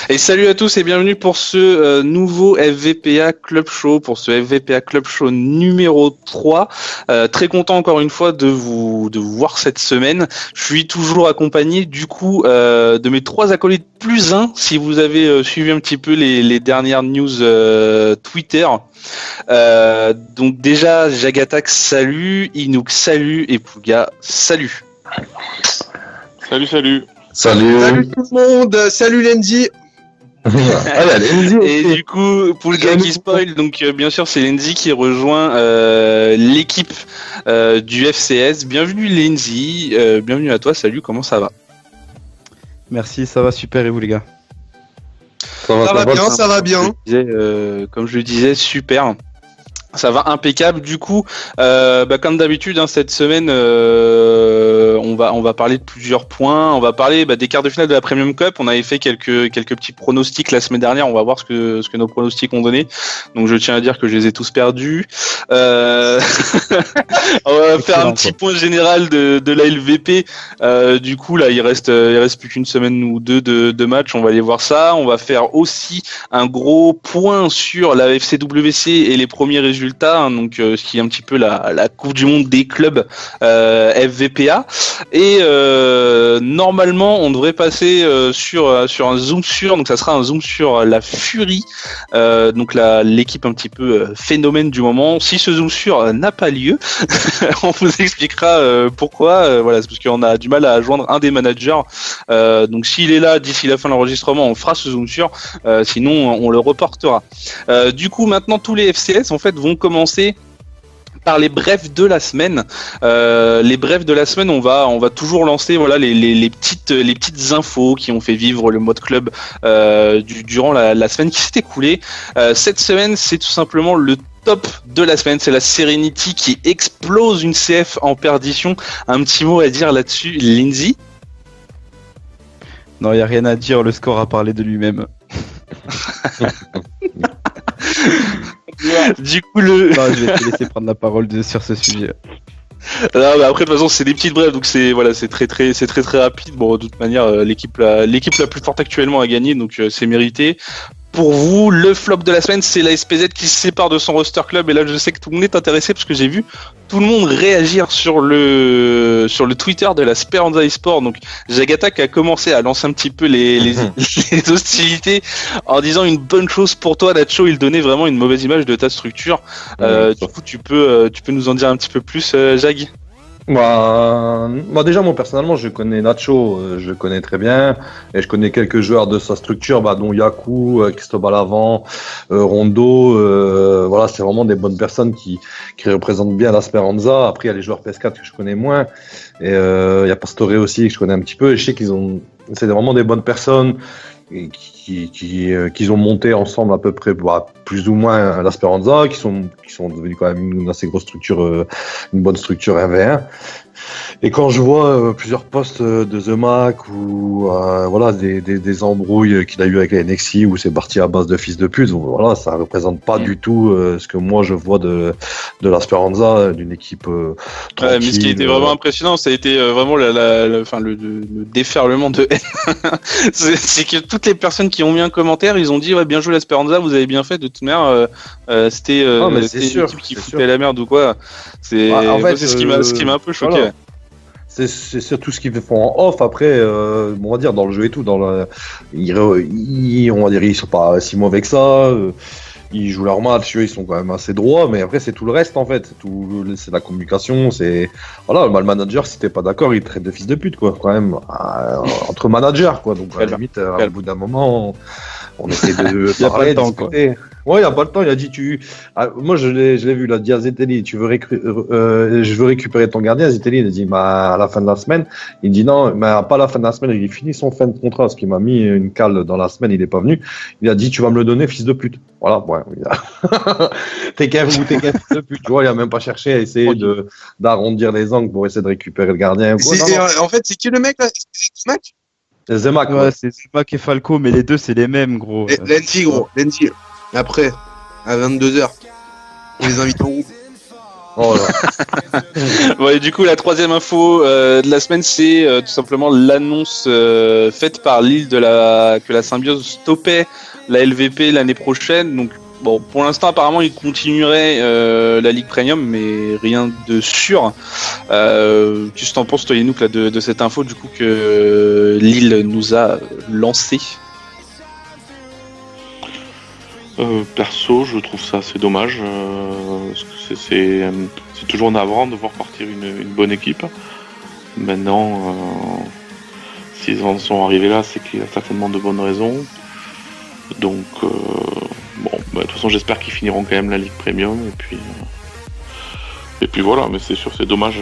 Et salut à tous et bienvenue pour ce nouveau FVPA Club Show, pour ce FVPA Club Show numéro 3. Très content encore une fois de vous voir cette semaine. Je suis toujours accompagné du coup de mes 3 acolytes plus 1, si vous avez suivi un petit peu les dernières news Twitter. Donc déjà, Jagatak, salut, Inouk, salut, et Pouga, salut. Salut. Salut tout le monde, salut Lenzi. Et du coup, pour le gars qui spoil, donc bien sûr c'est Lenzi qui rejoint l'équipe du FCS. Bienvenue Lenzi, bienvenue à toi, salut, comment ça va? Merci, ça va super, et vous les gars? Ça va bien. Comme je le disais, super. Ça va impeccable. Du coup, comme d'habitude, cette semaine, on va parler de plusieurs points. On va parler des quarts de finale de la Premium Cup. On avait fait quelques petits pronostics la semaine dernière. On va voir ce que nos pronostics ont donné. Donc, je tiens à dire que je les ai tous perdus. On va faire un petit point général de la LVP. Du coup, là, il reste plus qu'une semaine ou deux de match. On va aller voir ça. On va faire aussi un gros point sur la FCWC et les premiers résultats, donc ce qui est un petit peu la Coupe du Monde des clubs FVPA. Et normalement, on devrait passer sur un zoom sur, donc ça sera un zoom sur la Fury, donc l'équipe un petit peu phénomène du moment. Si ce zoom sur n'a pas lieu, on vous expliquera pourquoi. Voilà, c'est parce qu'on a du mal à joindre un des managers. Donc s'il est là d'ici la fin de l'enregistrement, on fera ce zoom sur. Sinon, on le reportera. Du coup, maintenant, tous les FCS en fait vont commencer par les brefs de la semaine. Les brefs de la semaine, on va toujours lancer les petites infos qui ont fait vivre le mode club durant la semaine qui s'est écoulée. Cette semaine, c'est tout simplement le top de la semaine, c'est la Serenity qui explose une CF en perdition. Un petit mot à dire là-dessus, Lindsay? Non, il n'y a rien à dire, le score a parlé de lui-même. Du coup, Non, je vais te laisser prendre la parole sur ce sujet. Non, mais après de toute façon c'est des petites brèves, donc c'est très rapide. Bon, de toute manière l'équipe la plus forte actuellement a gagné, donc c'est mérité. Pour vous, le flop de la semaine, c'est la SPZ qui se sépare de son roster club. Et là, je sais que tout le monde est intéressé parce que j'ai vu tout le monde réagir sur le Twitter de la Speranza eSport. Donc, Jagatak a commencé à lancer un petit peu les hostilités en disant une bonne chose pour toi, Nacho. Il donnait vraiment une mauvaise image de ta structure. Du coup, tu peux nous en dire un petit peu plus, Jag? Moi déjà, moi personnellement, je connais Nacho, je le connais très bien, et je connais quelques joueurs de sa structure, dont Yaku, Cristobal Avant, Rondo. Voilà, c'est vraiment des bonnes personnes qui représentent bien la Speranza. Après, il y a les joueurs PS4 que je connais moins, et il y a Pastore aussi que je connais un petit peu. Et je sais c'est vraiment des bonnes personnes et qu'ils ont monté ensemble à peu près, plus ou moins la Speranza, qui sont devenus quand même une assez grosse structure, une bonne structure 1v1. Et quand je vois plusieurs posts de The Mac ou des embrouilles qu'il a eu avec la NXI où c'est parti à base de fils de pute, voilà, ça représente pas du tout ce que moi je vois de la Speranza, d'une équipe tranquille. Mais ce qui a été vraiment impressionnant, ça a été vraiment le déferlement de haine. c'est que toutes les personnes qui ont mis un commentaire, ils ont dit bien joué la Speranza, vous avez bien fait. De toute manière, c'était une équipe qui foutait la merde ou quoi. C'est ce qui m'a un peu choqué. Voilà. C'est surtout ce qu'ils font en off. Après, on va dire dans le jeu et tout, on va dire ils sont pas si mauvais que ça. Ils jouent leur match, ils sont quand même assez droits, mais après c'est tout le reste en fait. C'est la communication, c'est le manager, si t'es pas d'accord, il traite de fils de pute quoi, quand même entre managers quoi. Donc à la limite, au bout d'un moment, on essaie de parler, discuter. Ouais, il n'y a pas le temps. Il a dit moi, je l'ai vu, il a dit à Zeteli, je veux récupérer ton gardien. Zeteli, il a dit, à la fin de la semaine. Il dit non, mais pas à la fin de la semaine. Il finit son fin de contrat, ce qui m'a mis une cale dans la semaine. Il n'est pas venu. Il a dit, tu vas me le donner, fils de pute. Voilà, t'es qu'un fils de pute. Tu vois, il a même pas cherché à essayer d'arrondir les angles pour essayer de récupérer le gardien. En fait, c'est qui le mec là? C'est Mac? C'est Zemak. Ouais, c'est Zemak et Falco, mais les deux, c'est les mêmes, gros. Lenzi, gros. Lenzi. Après, à 22h, on les invite en groupe. Oh là. Bon, et du coup, la troisième info de la semaine, c'est tout simplement l'annonce faite par Lille que la Symbiose stoppait la LVP l'année prochaine. Donc, bon, pour l'instant, apparemment, ils continueraient la Ligue Premium, mais rien de sûr. Qu'est-ce que t'en penses, toi, Yannouk, là, de cette info, du coup, que Lille nous a lancé? Perso, je trouve ça assez dommage. Parce que c'est toujours navrant de voir partir une bonne équipe. Maintenant, s'ils en sont arrivés là, c'est qu'il y a certainement de bonnes raisons. Donc, bon, de toute façon, j'espère qu'ils finiront quand même la Ligue Premium. Et puis voilà, mais c'est sûr, c'est dommage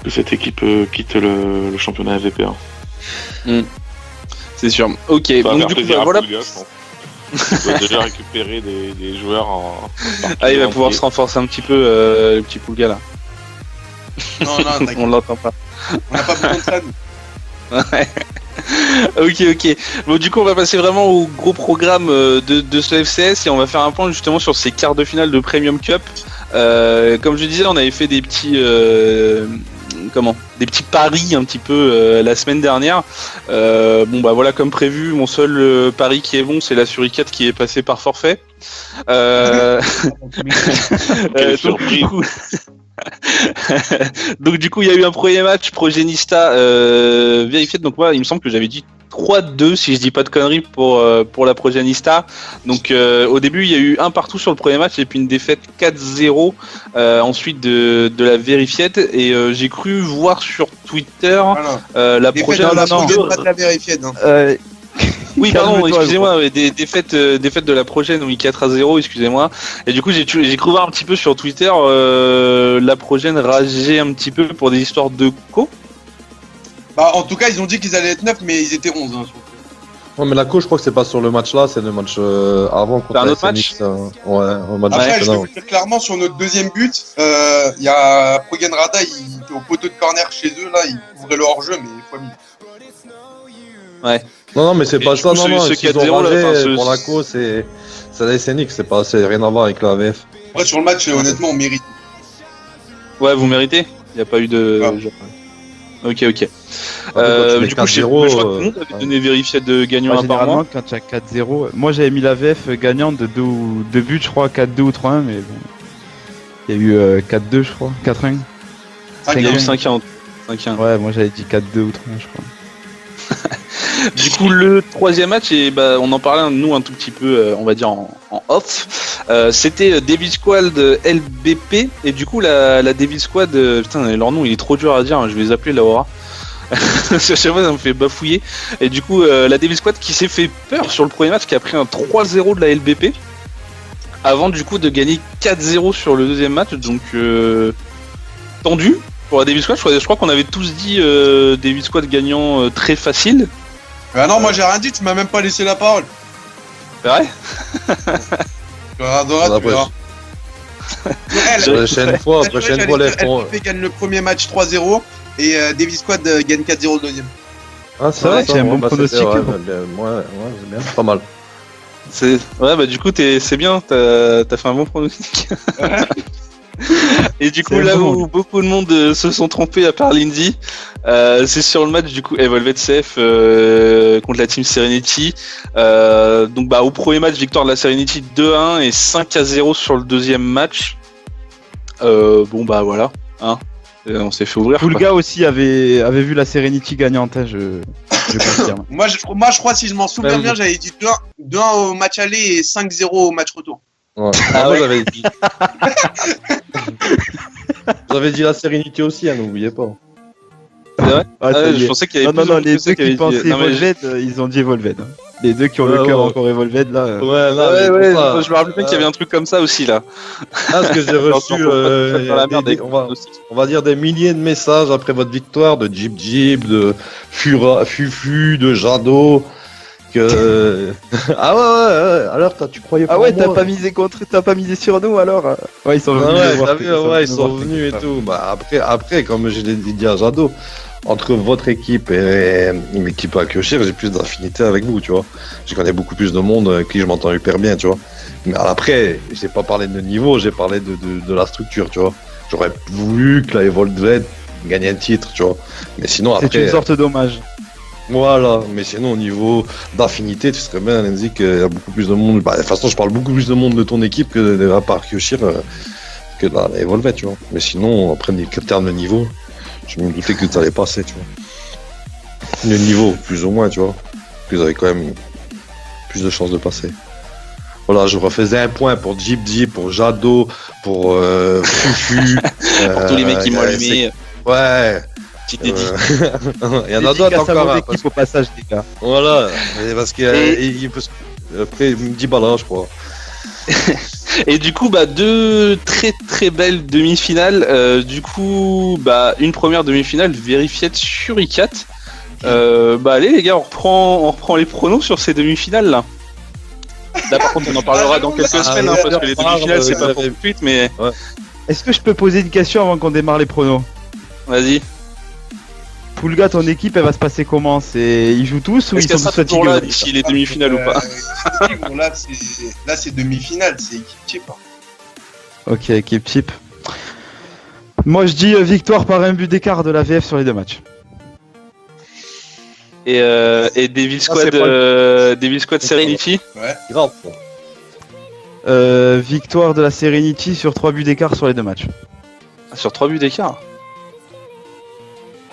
que cette équipe quitte le championnat FVP1. C'est sûr. Ok, Ça va donc faire du coup, plaisir bah, à voilà. Pulga, je pense. Il doit déjà récupérer des joueurs en. Ah, il va pouvoir se renforcer un petit peu, le petit Poulga là. Non, t'inquiète. On l'entend pas. On n'a pas besoin de ça, nous. Ouais. Ok. Bon, du coup, on va passer vraiment au gros programme de ce FCS et on va faire un point justement sur ces quarts de finale de Premium Cup. Comme je disais, on avait fait des petits paris un petit peu la semaine dernière. Bon bah voilà, comme prévu, mon seul pari qui est bon, c'est la Suricat qui est passée par forfait. Quelle Donc, surprise. du coup... Donc du coup il y a eu un premier match Progenista vérifié, donc moi il me semble que j'avais dit 3-2 si je dis pas de conneries pour la Progenista. Donc au début il y a eu un partout sur le premier match et puis une défaite 4-0 ensuite de la Verifiette et j'ai cru voir sur Twitter la Progenista. Pas de la vérifier, non. Oui, pardon, Calme-toi, excusez-moi, ouais, des défaites de la prochaine, oui, 4-0, excusez-moi. Et du coup, j'ai cru voir un petit peu sur Twitter, la prochaine rageait un petit peu pour des histoires de co. Bah, en tout cas, ils ont dit qu'ils allaient être 9, mais ils étaient 11. Hein, Ouais, mais la co, je crois que c'est pas sur le match là, c'est le match avant contre un la autre match SNX, Ouais, un match Après, je peux national. vous dire clairement, sur notre deuxième but, il y a Progenrada, il était au poteau de corner chez eux, là, il couvrait le hors-jeu, mais fois 1000. Ouais. Non, mais c'est Et pas du ça, coup, non, ce non. S'ils 4-0, ont là, ragé enfin, pour la co, c'est la SNX, c'est rien à voir avec la AVF. Après, sur le match, honnêtement, on mérite. Ouais, vous méritez. Il n'y a pas eu de. Ah. genre- Ok. Du coup, je crois 4-0, que tout le monde avait donné vérifié de gagnant Moi, apparemment. généralement, quand tu as 4-0, moi j'avais mis la VF gagnante de 2 buts, je crois, 4-2 ou 3-1, mais bon. Il y a eu 4-2, je crois, 4-1. Il y a eu 5-1. 5-1. Ouais, moi j'avais dit 4-2 ou 3-1, je crois. Du coup, le troisième match, et bah, on en parlait nous un tout petit peu, on va dire en off. C'était Devil Squad LBP, et du coup, la Devil Squad, putain, leur nom il est trop dur à dire, hein, je vais les appeler Laura. Parce que chaque fois, ça me fait bafouiller. Et du coup, la Devil Squad qui s'est fait peur sur le premier match, qui a pris un 3-0 de la LBP, avant du coup de gagner 4-0 sur le deuxième match, donc tendu. Pour la Devil Squad, je crois qu'on avait tous dit Devil Squad gagnant très facile. Ah non, moi, j'ai rien dit, tu m'as même pas laissé la parole. C'est vrai? Tu regarderas, tu verras. Prochaine fois, les fonds. LPP gagne le premier match 3-0 et Davis Squad gagne 4-0 le deuxième. Ah, c'est Ouais, vrai, c'est un bon pronostic. Ouais, c'est bien, pas mal. Ouais, bah du coup, c'est bien, t'as fait un bon pronostic. Et du coup, C'est là bon. où beaucoup de monde se sont trompés à part Lindsay, c'est sur le match du coup Evolved CF contre la team Serenity. Donc bah au premier match, victoire de la Serenity 2-1 et 5-0 sur le deuxième match. Bon bah voilà, hein. On s'est fait ouvrir. quoi. Poulga aussi avait vu la Serenity gagnante, hein, je confirme. Moi, je crois, si je m'en souviens Bah, bien, j'avais dit 2-1 au match aller et 5-0 au match retour. Ouais. Ah Moi, ouais. j'avais dit la Sérénité aussi, hein, n'oubliez pas. C'est vrai. Ah, ça y Je est. pensais qu'il y avait Non, plus de monde les que ça deux qui avait qui dit- pensaient Non, mais Evolved, ils ont dit Evolved. Hein. Les deux qui ont le Ouais, cœur ouais. encore Evolved, là. Ouais, là, Ouais, mais ouais, pour ça, je me rappelle bien qu'il y avait un truc comme ça aussi là. parce que j'ai reçu, Dans la merde avec on va dire des milliers de messages après votre victoire de Jib, de Fufu, de Jado, que... ah ouais, alors tu croyais pas Ah ouais, en moi t'as pas misé sur nous alors Ouais, ils sont Ah venus. ouais, nous voir, t'as vu, ouais, ils sont venus et tout. Bah après, comme je l'ai dit à Jado, entre votre équipe et l'équipe à Kyoshir, j'ai plus d'affinité avec vous, tu vois. Je connais beaucoup plus de monde avec qui je m'entends hyper bien, tu vois. Mais après, j'ai pas parlé de niveau, j'ai parlé de la structure, tu vois. J'aurais voulu que la Evolved gagne un titre, tu vois. Mais sinon, après. C'est une sorte d'hommage. Voilà, mais sinon, au niveau d'affinité, tu serais bien, Lenzi, qu'il y a beaucoup plus de monde. Bah, de toute façon, je parle beaucoup plus de monde de ton équipe que de la part Kyoshir, que de la Evolved, tu vois. Mais sinon, après, les termes de niveau, je me doutais que tu allais passer, tu vois. Le niveau, plus ou moins, tu vois. Que vous avez quand même plus de chances de passer. Voilà, je refaisais un point pour Jibji, pour Jado, pour Fufu. Pour tous les mecs qui m'ont allumé. Ouais. Petite dédicace. Il y en a d'autres encore. Hein, équipe au passage, les gars. Voilà, parce qu'il après, il me dit là, je crois. Et du coup, bah, deux très très belles demi-finales. Du coup, bah, une première demi-finale vérifiée sur ICAT. Bah, allez, les gars, on reprend les pronos sur ces demi-finales là. Là, par contre, on en parlera dans quelques semaines, hein, parce que les demi-finales, c'est pas pour tout de suite, mais. Ouais. Est-ce que je peux poser une question avant qu'on démarre les pronos? Vas-y. Poulga, ton équipe, elle va se passer comment? Ils jouent tous ou Est-ce ils qu'elle sont sera tous toujours là fatigués? d'ici les demi-finales ou pas? Bon, là, c'est demi-finale, c'est équipe type. Hein. Ok, équipe type. Moi, je dis victoire par un but d'écart de la VF sur les deux matchs. Et Devil Squad, c'est pas Devil Squad Serenity. Ouais. Grave. Victoire de la Serenity sur 3 buts d'écart sur les deux matchs. Sur 3 buts d'écart.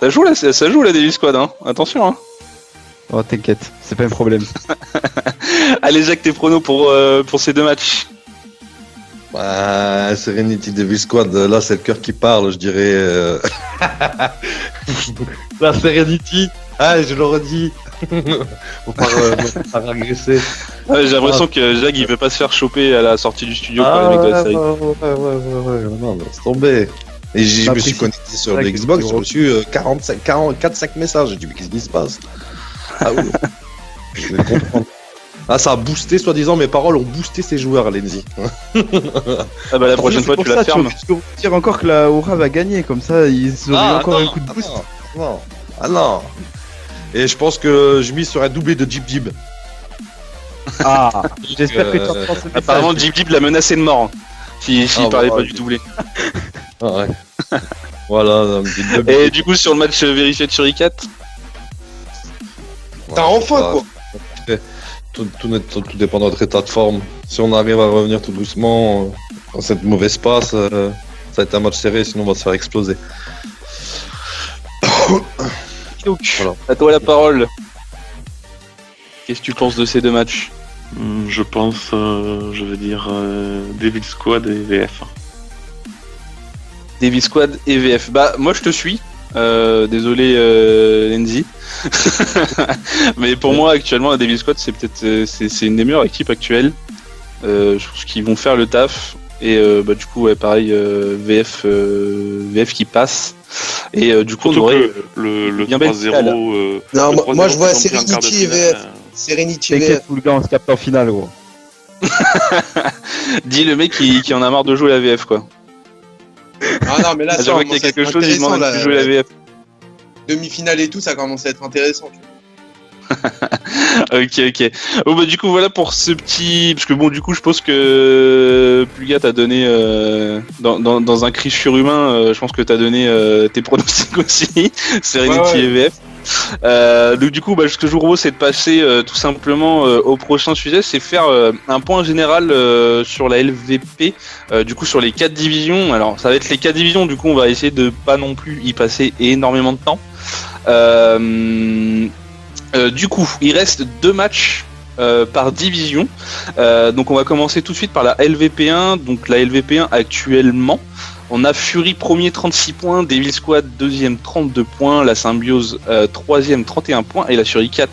Ça joue la Devil Squad, hein. Attention, hein. Oh, t'inquiète, c'est pas un problème. Allez, Jacques, tes pronos pour ces deux matchs. Bah, Serenity Devil Squad, là c'est le cœur qui parle, je dirais. La Serenity. Ah, je le redis. Faut pas agresser. Ouais, j'ai l'impression que Jacques il veut pas se faire choper à la sortie du studio par les mecs de la série. Ouais, non, mais c'est tombé. Et je me suis connecté sur le Xbox, j'ai reçu 45 messages. J'ai dit, mais qu'est-ce qui se passe? Ah oui. Je vais comprendre. Ah, ça a boosté, soi-disant, mes paroles ont boosté ces joueurs, Lenzi. Ah bah la prochaine fois tu la fermes. Tu peux dire encore que la Aura va gagner, comme ça ils auraient encore un coup de boost. Non. Ah non. Et je pense que je mise sur un doublé de Jib Jib. Ah, j'espère que tu reprends ce message. Apparemment Jib Jib l'a menacé de mort. S'il parlait pas du doublé. Ah ouais. Voilà. Et du coup sur le match vérifié sur I4. T'as enfin quoi. Tout dépend de notre état de forme. Si on arrive à revenir tout doucement dans cette mauvaise passe, ça va être un match serré, sinon on va se faire exploser. Voilà. À toi la parole. Qu'est-ce que tu penses de ces deux matchs? Je pense, je veux dire, Devil Squad et VF. Devil Squad et VF. Bah moi je te suis. Désolé Lenzi. Mais pour moi actuellement la Devil Squad c'est peut-être c'est une des meilleures équipes actuelles. Je pense qu'ils vont faire le taf. Et bah du coup ouais, pareil VF qui passe. Et du coup on aurait le bien belle 3-0. Non, le moi je 3-0 vois qui sont pris en quart de Serenity et finale. VF. Serenity et VF. T'inquiète, Poulga, on se capte en finale, gros. Dis le mec qui en a marre de jouer la VF quoi. Ah non, mais là, À ça chaque fois qu'il y a commence à être quelque chose, il demande intéressant, à jouer la VF. Demi-finale et tout, ça commence à être intéressant. Tu vois. Ok. Bon bah du coup voilà pour ce petit... Parce que bon du coup je pense que Pulga t'a donné dans un cri surhumain, je pense que t'as donné tes pronostics aussi, Serenity Ouais. et VF. Donc du coup bah, ce que je vous propose c'est de passer tout simplement au prochain sujet, c'est faire un point général sur la LVP, du coup sur les 4 divisions. Alors ça va être les 4 divisions, du coup on va essayer de pas non plus y passer énormément de temps. Du coup, il reste 2 matchs par division. Donc on va commencer tout de suite par la LVP1. Donc la LVP1 actuellement, on a Fury premier 36 points, Devil Squad deuxième 32 points, la Symbiose troisième 31 points et la Fury 4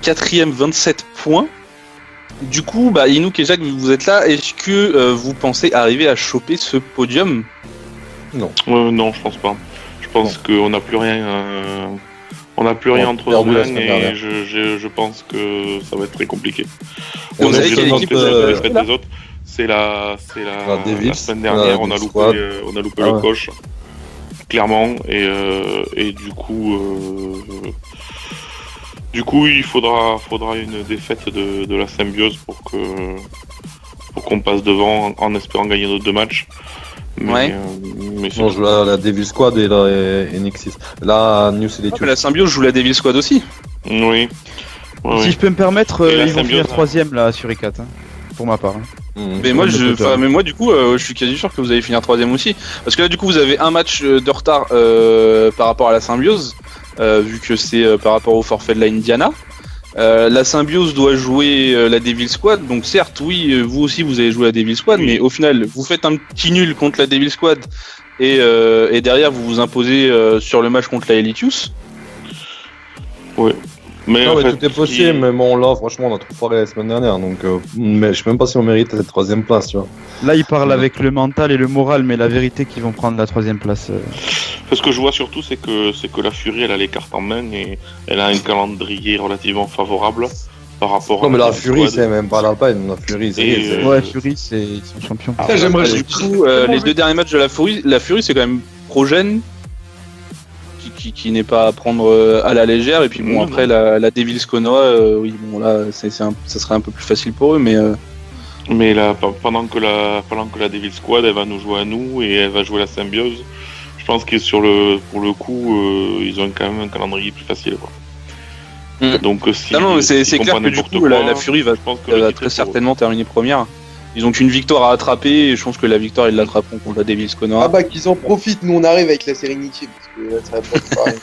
quatrième 27 points. Du coup, bah, Inouk et Jacques, vous êtes là. Est-ce que vous pensez arriver à choper ce podium? Non. Non, je pense pas. Je pense qu'on n'a plus rien. On n'a plus rien entre nos perdu la mains semaine et dernière. je pense que ça va être très compliqué. Et Vous On savez est quelle obligé équipe de vous les avez des autres. C'est la Devils, semaine dernière, la on a Devil loupé, Squad. on a loupé Ah le ouais. coche. clairement, et du coup, il faudra une défaite de la Symbiose pour qu'on passe devant en espérant gagner nos 2 matchs. Mais c'est On joue la Devil Squad et la Nexus. Là, New c'est les mais la Symbiose joue la Devil Squad aussi. Oui. Si je peux me permettre, Et la ils vont Symbiose, finir 3ème là sur ICAT, pour ma part. Mais moi, du coup, je suis quasi sûr que vous allez finir 3ème aussi. Parce que là, du coup, vous avez un match de retard par rapport à la Symbiose, vu que c'est par rapport au forfait de la Indiana. La Symbiose doit jouer la Devil Squad, donc certes, oui, vous aussi, vous allez jouer la Devil Squad, mais au final, vous faites un petit nul contre la Devil Squad, et derrière, vous vous imposez sur le match contre la Elitius. Oui. Mais Non, en mais fait, tout est possible, mais bon, là, franchement, on a trop foiré la semaine dernière, donc mais je sais même pas si on mérite cette 3ème place, tu vois. Là, ils parlent avec le mental et le moral, mais la vérité qu'ils vont prendre la 3ème place. Ce que je vois surtout, c'est que la Fury, elle a les cartes en main et elle a un calendrier relativement favorable par rapport Non, mais à la Fury, Squad. c'est même pas la peine. La Fury, c'est. Ouais, Fury, ils sont champions. Ça, j'aimerais Du coup, les 2 derniers matchs de la Fury, c'est quand même Progen, qui n'est pas à prendre à la légère, et puis bon, après la Devil's Konoha, oui, bon là, ça serait un peu plus facile pour eux, mais Mais là, pendant que la Devil Squad, elle va nous jouer à nous et elle va jouer la Symbiose, je pense que pour le coup, ils ont quand même un calendrier plus facile, quoi. Donc si non, mais c'est s'ils font clair pas que du n'importe coup, quoi, la Fury va je pense que le titre très est pour eux. certainement terminer première. Ils ont qu'une victoire à attraper, et je pense que la victoire, ils l'attraperont contre la Devil's Konoha. Ah bah qu'ils en profitent, nous on arrive avec la Serenity, parce que ça va pas être pareil.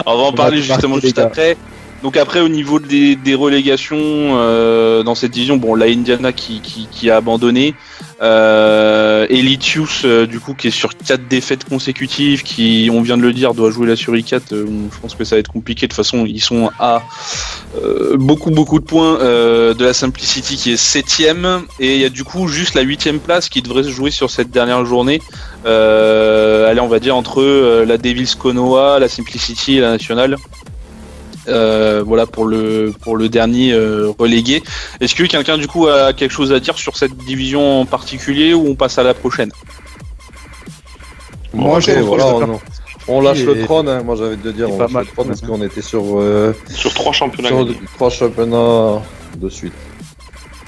On va en parler va justement marquer, juste les gars. après. Donc après, au niveau des relégations dans cette division, bon, la Indiana qui a abandonné, Elitius du coup qui est sur 4 défaites consécutives, qui, on vient de le dire, doit jouer la Fury 4. Je pense que ça va être compliqué. De toute façon, ils sont à beaucoup de points de la Simplicity qui est 7ème, et il y a du coup juste la 8ème place qui devrait se jouer sur cette dernière journée. Allez, on va dire entre la Devil's Konoha, la Simplicity et la Nationale. Voilà pour le dernier relégué. Est-ce que quelqu'un du coup a quelque chose à dire sur cette division en particulier, ou on passe à la prochaine? Moi, Ok, je voilà, on lâche le Et- trône, hein. Moi j'avais de dire, et on pas lâche mal, le trône parce hein. qu'on était sur Sur 3 championnats sur gagnés. 3 championnats de suite.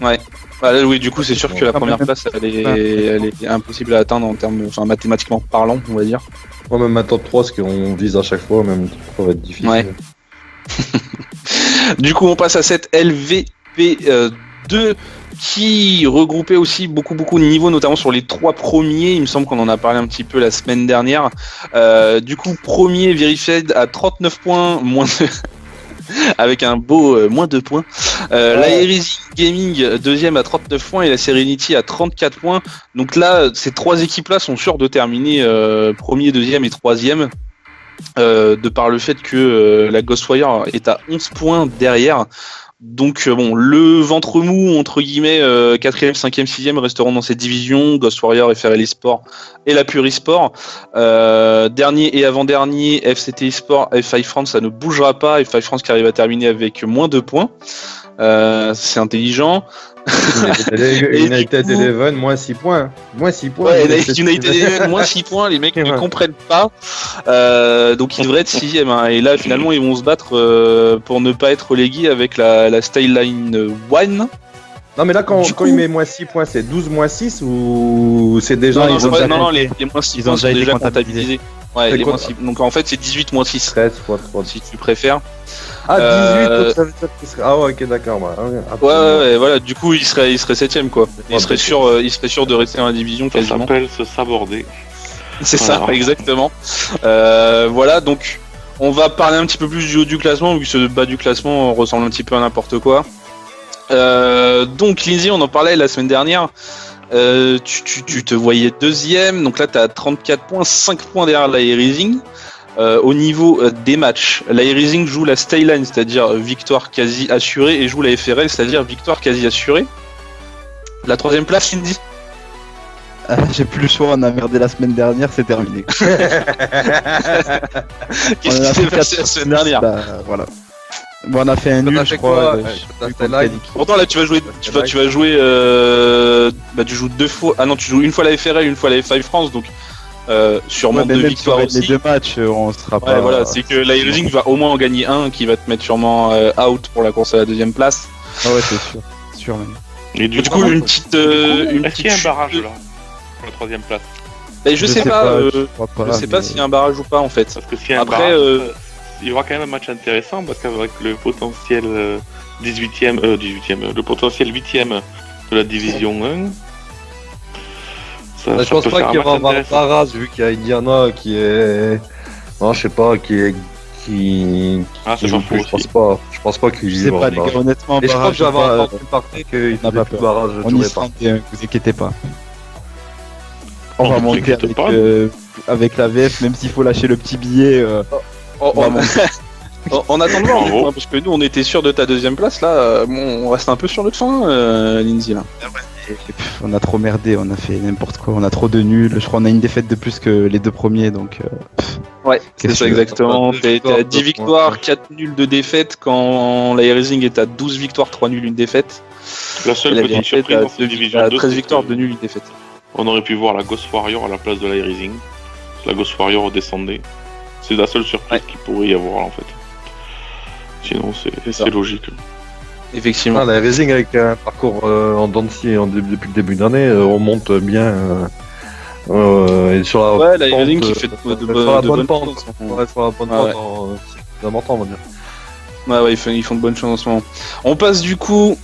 Ouais. Bah, là, oui, du coup c'est sûr que la première place elle est impossible à atteindre en termes, enfin mathématiquement parlant, on va dire. Moi, même un top 3, ce qu'on vise à chaque fois, même top 3 va être difficile. Ouais. Du coup on passe à cette LVP2 qui regroupait aussi beaucoup de niveaux, notamment sur les 3 premiers. Il me semble qu'on en a parlé un petit peu la semaine dernière. Du coup, premier Verified à 39 points, moins de... avec un beau moins 2 points. La Heresy Gaming deuxième à 39 points et la Serenity à 34 points. Donc là, ces 3 équipes-là sont sûres de terminer premier, deuxième et troisième. De par le fait que la Ghostwire est à 11 points derrière. Donc bon, le ventre mou, entre guillemets, 4ème, 5ème, 6ème resteront dans cette division, Ghostwire, FRL eSport et la Pure eSport. Dernier et avant-dernier, FCT eSport, F5 France, ça ne bougera pas. F5 France qui arrive à terminer avec moins 2 points. C'est intelligent. United du coup- Eleven, moins 6 points. Moins 6 points. Ouais, United Eleven, moins 6 points, les mecs ne comprennent pas. Donc ils devraient être 6ème. Hein. Et là, finalement, ils vont se battre pour ne pas être relégués avec la Styline 1. Non, mais là, quand Du coup- il met moins 6 points, c'est 12 moins 6 ou c'est déjà. Non, ils ont déjà les moins 6 ils ont points sont déjà été déjà comptabilisés. comptabilisés. Ouais, C'est les quoi moins 6. Donc en fait, c'est 18 moins 6, 13 fois 3. si tu préfères. Ah, 18, Euh, donc ça veut dire qu'il serait. Ah, ouais, ok, d'accord. Ouais, voilà, du coup, il serait 7ème, quoi. Il serait sûr de rester dans la division Ça quasiment. s'appelle se saborder. C'est ça, Voilà. exactement. Voilà, donc on va parler un petit peu plus du haut du classement, vu que ce bas du classement ressemble un petit peu à n'importe quoi. Donc Lindsay, on en parlait la semaine dernière. Tu te voyais deuxième, donc là tu as 34 points, 5 points derrière la Rising. Au niveau des matchs, la Rising joue la Styline, c'est-à-dire victoire quasi assurée, et joue la FRL, c'est-à-dire victoire quasi assurée. La 3ème place, Lindsay. J'ai plus le choix, on a merdé la semaine dernière, c'est terminé. Qu'est-ce On a qui s'est fait passé la 4 semaine dernière? Bah, voilà. Bon, on a fait un T'as nul, fait je quoi, crois. ouais, Je sais t'as plus fait contre live. quelle équipe. Pourtant là tu vas jouer, tu vas jouer, bah tu joues 2 fois, ah non tu joues une fois la FRL, une fois la F5 France, donc sûrement 2 victoires les aussi. 2 matchs, on sera Ouais, pas. voilà, c'est que l'Airrising va au moins en gagner un qui va te mettre sûrement out pour la course à la 2e place. Ah ouais, c'est sûr même. Et Du coup, une petite. est-ce qu'il y a un barrage là pour la 3ème place? Ben, je sais pas, je crois pas, je sais pas mais- s'il y a un barrage ou pas en fait. Parce que s'il y a un Après, barrage, il y aura quand même un match intéressant parce qu'avec le potentiel 18e, le potentiel 8e de la division 1, ça Je pense peut pas faire qu'il y un aura match un intéressant. barrage vu qu'il y a Indiana qui est. Non, je sais pas, qui Ah, c'est joue pas faux plus. aussi. Je pense pas qu'il Je y sais aura pas, un les barrage. gars, honnêtement, Et je crois que barrage, j'avais ou pas, entendu parler qu'il on n'a faisait pas plus de peur. barrage. on y sera bien, vous inquiétez pas. On Non, va vous monter inquiétez pas. avec la VF, même s'il faut lâcher le petit billet. On va monter. On attend de voir, Bravo. du coup, hein, parce que nous on était sûr de ta 2e place là, bon, on reste un peu sur notre fin, Lindsay là. Et pff, on a trop merdé, on a fait n'importe quoi, on a trop de nuls. Je crois qu'on a une défaite de plus que les 2 premiers, donc. Ouais, c'est Qu'est-ce ça que- exactement. T'es à 10 deux victoires, points. 4 nuls, 2 défaites, quand l'Airrising est à 12 victoires, 3 nuls, 1 défaite. La Et seule la petite Vérité surprise à dans cette division 2, 13 c'est victoires, que 2 nuls, 1 défaite. on aurait pu voir la Ghost Warrior à la place de l'Airrising. La Ghost Warrior redescendait. C'est la seule surprise qu'il pourrait y avoir en fait. Sinon, C'est ça. c'est logique. Effectivement. Ah, la Racing avec un parcours en dents de scie depuis le début d'année, on monte bien. Et sur la Ouais, la pente, Airrising qui fait de sur la bonnes bonne pente. choses. Ouais, sur la bonne Ah pente, ouais. c'est important, on va dire. Ouais, ils font de bonnes choses en ce moment. On passe du coup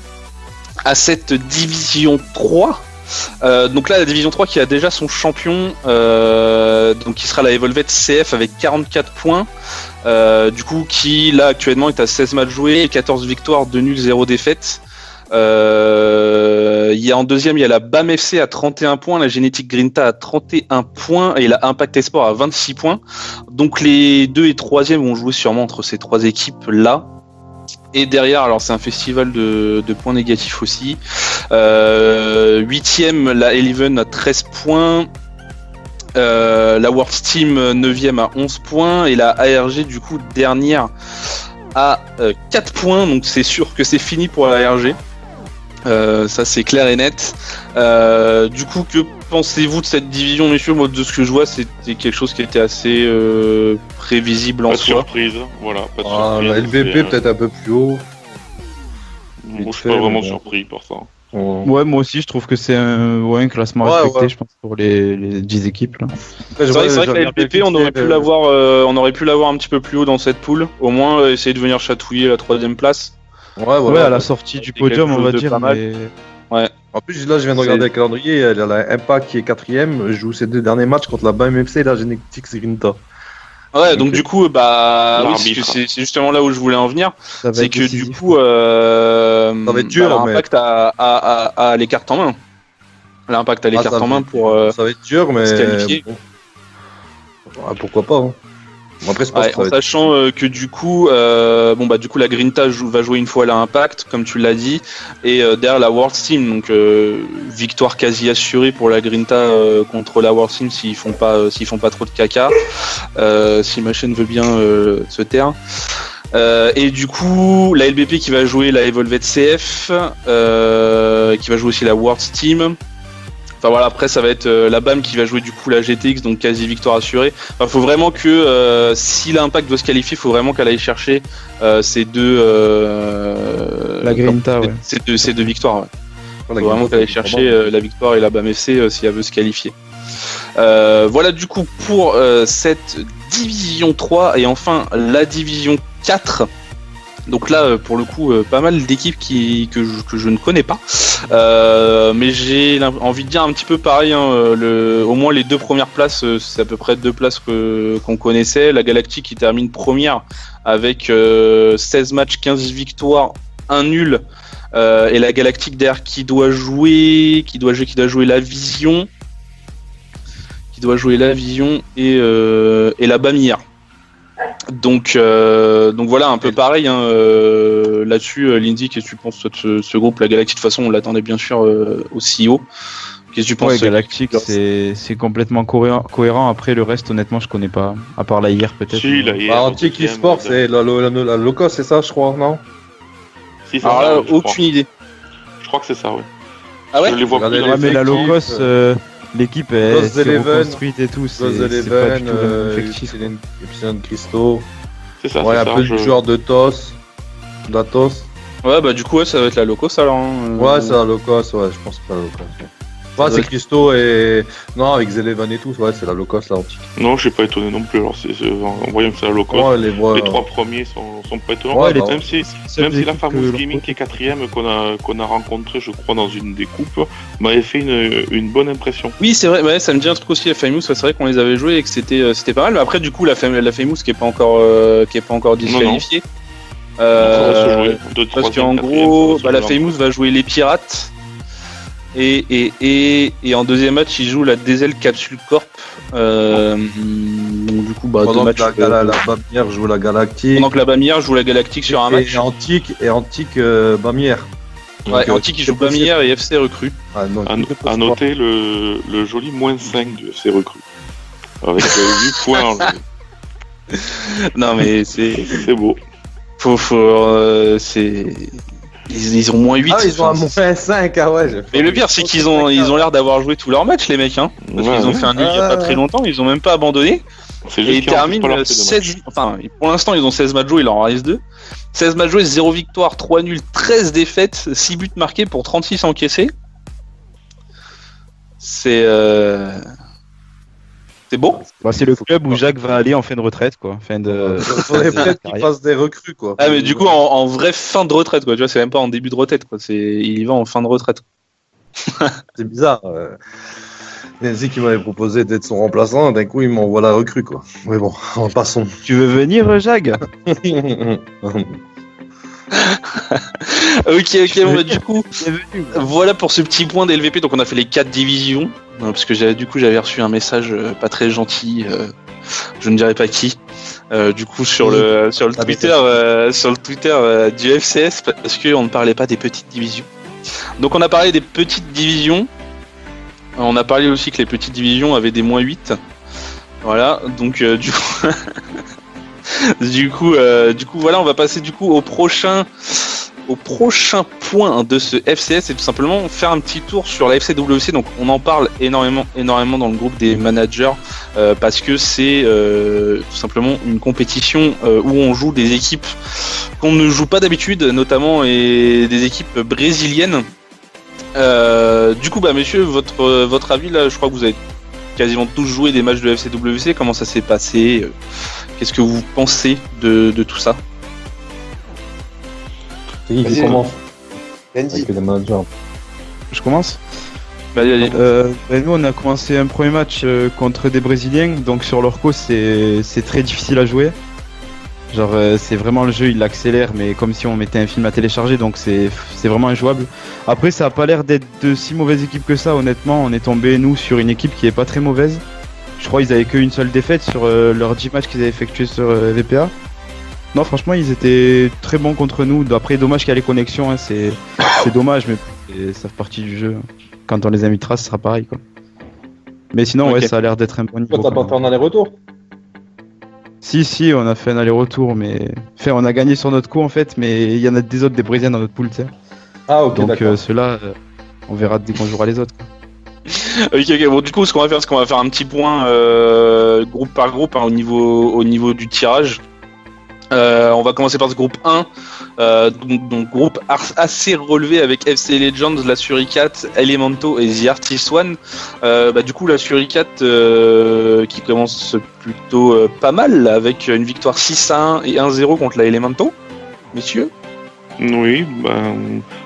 à cette division 3. Donc là, la division 3 qui a déjà son champion, donc qui sera la Evolved CF avec 44 points. Du coup, qui là actuellement est à 16 matchs joués, 14 victoires, 2 nuls, 0 défaites. Il y a en deuxième, il y a la BAM FC à 31 points, la Génétique Grinta à 31 points et la Impact Esport à 26 points. Donc les 2 et 3e vont jouer sûrement entre ces 3 équipes là. Et derrière, alors c'est un festival de points négatifs aussi. 8e, la Eleven à 13 points. La World Team 9e à 11 points. Et la ARG, du coup, dernière à 4 points. Donc c'est sûr que c'est fini pour la ARG. Ça c'est clair et net. Du coup, que pensez-vous de cette division, messieurs? Moi, de ce que je vois, c'était quelque chose qui était assez prévisible en Pas de soi. surprise, voilà. Pas de Ah, surprise. la LVP peut-être un peu plus haut. Moi, je suis fait, pas vraiment mais bon. surpris par ça. Ouais, moi aussi, je trouve que c'est un classement Ouais, respecté, ouais. je pense, pour les 10 équipes. Là. C'est vrai que la LPP, on aurait pu l'avoir un petit peu plus haut dans cette poule. Au moins, essayer de venir chatouiller la 3e place. Ouais, Ouais, voilà. à la sortie du c'est podium, quelque on va chose de dire. pas mal. Mais... En plus, là, je viens de regarder le calendrier. Il y a la Impact qui est 4ème, joue ses 2 derniers matchs contre la BAM FC et la Genetics Grinta. Ouais, donc du coup, oui, L'arbitre. c'est justement là où je voulais en venir. Ça va C'est être que décisif. du coup, Ça va être dur, l'Impact a les cartes en main. L'Impact a les cartes en main pour. Ça va être dur, mais. se qualifier. Bon. Ouais, pourquoi pas. Hein. Bon, après, je pense Ouais, que ça en va être... sachant que du coup, du coup la Grinta va jouer une fois à l'Impact, comme tu l'as dit, et derrière la World Team, donc victoire quasi assurée pour la Grinta contre la World Team s'ils font pas trop de caca, si ma chaîne veut bien se taire. Et du coup, la LBP qui va jouer la Evolved CF, qui va jouer aussi la World Team. Enfin voilà, après ça va être la BAM qui va jouer du coup la GTX, donc quasi victoire assurée. Enfin, faut vraiment que si l'Impact doit se qualifier, faut vraiment qu'elle aille chercher ces deux. La Grinta, ouais. Ces deux victoires. Ouais. Voilà, Faut vraiment Grinta, qu'elle aille c'est chercher vraiment- la victoire et la BAM FC si elle veut se qualifier. Voilà du coup pour cette division 3 et enfin la division 4. Donc là, pour le coup, pas mal d'équipes que je ne connais pas. Mais j'ai envie de dire un petit peu pareil. Hein, au moins les 2 premières places, c'est à peu près 2 places qu'on connaissait. La Galactique qui termine première avec 16 matchs, 15 victoires, 1 nul. Et la Galactique derrière qui doit jouer la Vision. Qui doit jouer la Vision et la BAM hier. Donc voilà, un peu pareil hein, là-dessus. Lindsay, qu'est-ce que tu penses de ce groupe? La Galactique, de toute façon, on l'attendait bien sûr aussi haut. Qu'est-ce que tu penses? Ouais, Galactique, c'est complètement cohérent. Après, le reste, honnêtement, je connais pas. À part la hier, peut-être. Si, la hier, Bah, au Antique deuxième, eSport, c'est la Loco, c'est ça, je crois, non? Si, c'est Alors ça, là, ouais, je crois. aucune idée. Je crois que c'est ça, ouais. Ah ouais? Je les vois Regardez plus les dans Ouais, mais la effectifs, Locos, l'équipe est Ghost Eleven, reconstruite et tout. Ghost C'est pas Eleven, du tout le même effectif. Epsilon Christo. C'est ça, Ouais, c'est un ça. peu de joueurs de TOS. D'Atos. Ouais, bah du coup, ouais, ça va être la Locos alors. Ouais, c'est la Locos, ouais, je pense que c'est la Locos. Ouais, c'est Christo et. Non, avec Zelevan et tout, ouais, c'est la Locos, la antique. Non, je suis pas étonné non plus. Alors, en voyant que c'est la low cost, Ouais, les 3 premiers sont pas étonnants. Ouais, même si la Famous Gaming qui est 4ème qu'on a rencontré, je crois, dans une des coupes, m'avait fait une bonne impression. Oui, c'est vrai, ouais, ça me dit un truc aussi, la Famous, c'est vrai qu'on les avait joués et que c'était pas mal. Mais après, du coup, la Famous qui est pas encore disqualifiée. Ça va se jouer. Parce qu'en gros, la Famous va jouer les Pirates. Et en deuxième match, il joue la Diesel Capsule Corp. Donc du coup, pendant deux que matchs. la Bamière joue la Galactique. Pendant que la Bamière joue la Galactique sur un match. Et Antique Bamière. Ouais, Antique qui joue Bamière et FC Recrue. Ah, non, à noter le joli -5 de FC Recrues. Avec 8 points. Non mais c'est beau. Ils ont -8. Ah, ils ont un -5, ah ouais. Mais le pire, c'est qu'ils ont l'air d'avoir joué tous leurs matchs, les mecs, hein. Parce qu'ils ont fait un nul il y a pas très longtemps, ils ont même pas abandonné. Et ils terminent 16. Enfin, pour l'instant, ils ont 16 matchs joués, il en reste 2. 16 matchs joués, 0 victoire, 3 nuls, 13 défaites, 6 buts marqués pour 36 encaissés. C'est beau. Bah, c'est le club où Jacques va aller en fin de retraite, quoi. Fin de. Faudrait peut-être qu'il fasse des recrues, quoi. Ah, mais du coup, en vraie fin de retraite, quoi. Tu vois, c'est même pas en début de retraite, quoi. Il y va en fin de retraite. C'est bizarre. Nancy qui m'avait proposé d'être son remplaçant, d'un coup, il m'envoie la recrue, quoi. Mais bon, passons. Tu veux venir, Jacques? Ok, bon, bah, du coup, voilà pour ce petit point d'LVP. Donc, on a fait les 4 divisions. Parce que j'avais reçu un message pas très gentil, je ne dirais pas qui, du coup sur le Twitter du FCS, parce qu'on ne parlait pas des petites divisions. Donc on a parlé des petites divisions. On a parlé aussi que les petites divisions avaient des -8. Voilà, donc du coup, voilà, on va passer du coup au prochain point de ce FCS, c'est tout simplement faire un petit tour sur la FCWC. Donc on en parle énormément dans le groupe des managers parce que c'est tout simplement une compétition où on joue des équipes qu'on ne joue pas d'habitude, notamment et des équipes brésiliennes. Du coup, messieurs, votre avis là, je crois que vous avez quasiment tous joué des matchs de FCWC. Comment ça s'est passé? Qu'est-ce que vous pensez de tout ça? C'est qui commence? Andy. Je commence. Allez. Nous, on a commencé un premier match contre des Brésiliens, donc sur leur course, c'est très difficile à jouer. Genre, c'est vraiment le jeu, il l'accélère, mais comme si on mettait un film à télécharger, donc c'est vraiment injouable. Après, ça a pas l'air d'être de si mauvaise équipe que ça, honnêtement. On est tombé, nous, sur une équipe qui est pas très mauvaise. Je crois qu'ils avaient qu'une seule défaite sur leurs 10 matchs qu'ils avaient effectués sur VPA. Non, franchement, ils étaient très bons contre nous. Après, dommage qu'il y a les connexions, hein, c'est dommage, mais ça fait partie du jeu. Quand on les invitera, ce sera pareil, quoi. Mais sinon, Okay. Ouais, ça a l'air d'être un bon niveau. T'as pas fait un aller-retour? Si, on a fait un aller-retour, mais... Enfin, on a gagné sur notre coup, en fait, mais il y en a des autres, des Brésiliens dans notre pool, tu sais. Ah, ok, Donc, d'accord. ceux-là, on verra dès qu'on jouera les autres, quoi. Ok, bon, du coup, ce qu'on va faire, c'est qu'on va faire un petit point groupe par groupe au niveau du tirage. On va commencer par ce groupe 1, donc groupe assez relevé avec FC Legends, la Suricate, Elemento et The Artist One. Du coup, la Suricate qui commence plutôt pas mal avec une victoire 6-1 et 1-0 contre la Elemento, messieurs. Oui,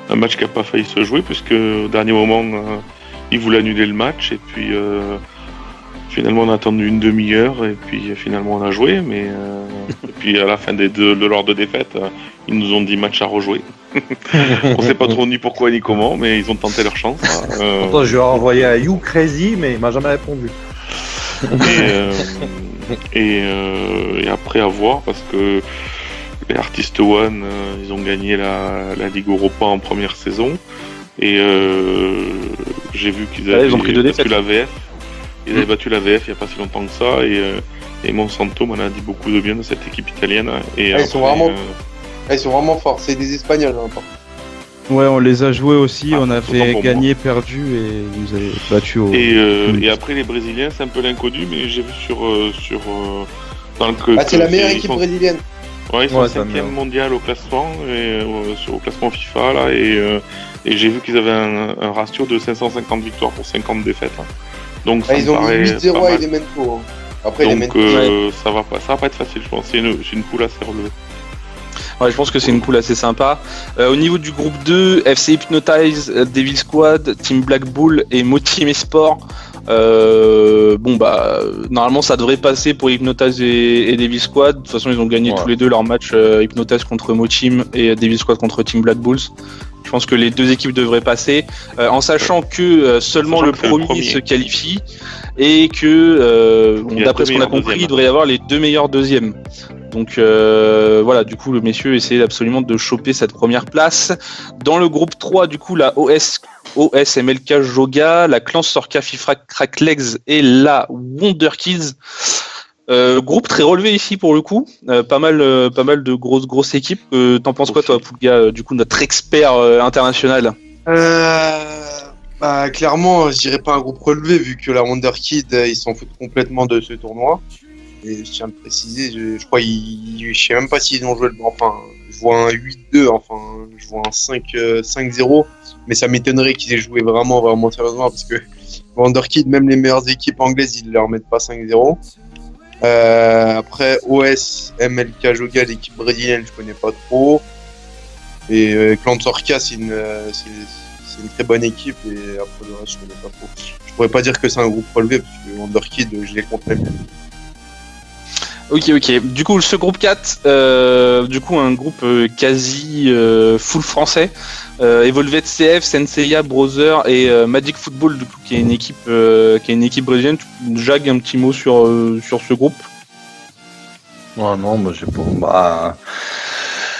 un match qui n'a pas failli se jouer puisque au dernier moment ils voulaient annuler le match et puis finalement on a attendu une demi-heure et puis finalement on a joué, mais et puis à la fin de leurs 2 défaites, ils nous ont dit match à rejouer. On sait pas trop ni pourquoi ni comment, mais ils ont tenté leur chance. Pourtant, je lui ai envoyé un You Crazy, mais il m'a jamais répondu. Et après à voir parce que les Artist One, ils ont gagné la Ligue Europa en première saison et j'ai vu qu'ils avaient ils ont pris 2 battu défaites. la VF. Ils avaient battu la VF il n'y a pas si longtemps que ça et Monsanto m'en a dit beaucoup de bien de cette équipe italienne. Et ils sont vraiment forts, c'est des Espagnols. Hein, Ouais, on les a joués aussi, on autant avait pour gagné, perdu et ils nous avaient battu au. Et après les Brésiliens, c'est un peu l'inconnu, mais j'ai vu dans le C'est la meilleure ils équipe sont- brésilienne. Ouais, ils sont Ouais, ça 5e me- mondial au classement, au classement FIFA là, et j'ai vu qu'ils avaient un ratio de 550 victoires pour 50 défaites. Hein. Donc ça Ils me ont mis paraît 8-0 pas à mal. Elemento. Après, Donc Elemento. ça va pas être facile, je pense. C'est une poule assez relevée. Ouais, je pense que c'est une poule assez sympa. Au niveau du groupe 2, FC Hypnotize, Devil Squad, Team Black Bull et Moteam Esport. Normalement ça devrait passer pour Hypnotize et Devil Squad. De toute façon, ils ont gagné tous les deux leur match, Hypnotize contre Moteam et Devil Squad contre Team Black Bulls. Je pense que les deux équipes devraient passer, en sachant que seulement le premier se qualifie et que, d'après ce qu'on a compris, il devrait y avoir les deux meilleurs deuxièmes. Donc voilà, du coup, le messieurs essaie absolument de choper cette première place. Dans le groupe 3, du coup, la OS MLK Joga, la Clan Sorka Fifra Crack Legs et la Wonder Kids. Groupe très relevé ici pour le coup, pas mal de grosses équipes. T'en penses quoi toi, Poulga, du coup notre expert international? Clairement, je dirais pas un groupe relevé vu que la Wonder Kid ils s'en foutent complètement de ce tournoi. Et je tiens à le préciser, je crois je sais même pas s'ils ont joué je vois un 8-2, je vois un 5-0, mais ça m'étonnerait qu'ils aient joué vraiment sérieusement parce que Wonder Kid, même les meilleures équipes anglaises, ils leur mettent pas 5-0. Après OS, MLK Joga, l'équipe brésilienne, je connais pas trop. Et Clan Sorka, c'est une très bonne équipe. Et après le reste, je connais pas trop. Je pourrais pas dire que c'est un groupe relevé parce que Wonder Kid, je les compte même. Ok. Du coup, ce groupe 4, du coup, un groupe quasi full français. Evolved CF, Senseiya, Brother et Magic Football, du coup, qui est une équipe brésilienne. Jag, un petit mot sur ce groupe. Ouais, non, bah, j'ai pas.